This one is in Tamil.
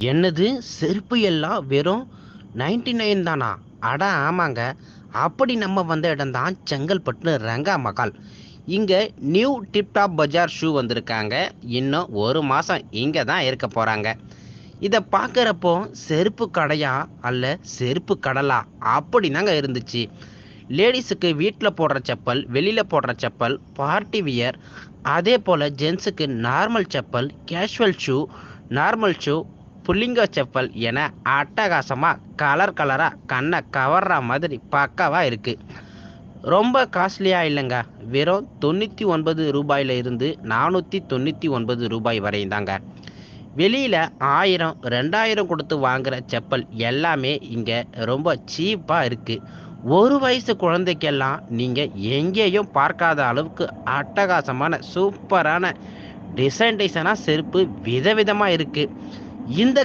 என்னது செருப்பு எல்லாம் வெறும் 99 தானா? அட ஆமாங்க. அப்படி நம்ம வந்த இடம்தான் செங்கல்பட்டு ரங்கா மகால். இங்க நியூ டிப்டாப் பஜார் ஷூ வந்திருக்காங்க. இன்னும் ஒரு மாசம் இங்க தான் இருக்க போறாங்க. இதை பார்க்குறப்போ செருப்பு கடையா அல்ல செருப்பு கடலா அப்படிதாங்க இருந்துச்சு. லேடிஸுக்கு வீட்டில் போடுற செப்பல், வெளியில் போடுற செப்பல், பார்ட்டி வியர், அதே போல் ஜென்ஸுக்கு normal chappal, casual shoe, normal shoe, புல்லிங்க செப்பல் என அட்டகாசமாக கலர் கலராக கண்ணை கவர்ற மாதிரி பக்காவாக இருக்குது. ரொம்ப காஸ்ட்லியாக இல்லைங்க. வெறும் 99 ரூபாயில இருந்து 499 ரூபாய் வரையும் தாங்க. வெளியில் 1000 2000 கொடுத்து வாங்குற செப்பல் எல்லாமே இங்கே ரொம்ப சீப்பாக இருக்குது. ஒரு வயசு குழந்தைக்கெல்லாம் நீங்கள் எங்கேயும் பார்க்காத அளவுக்கு அட்டகாசமான சூப்பரான டிசைனாக செருப்பு விதவிதமாக இருக்குது. இந்த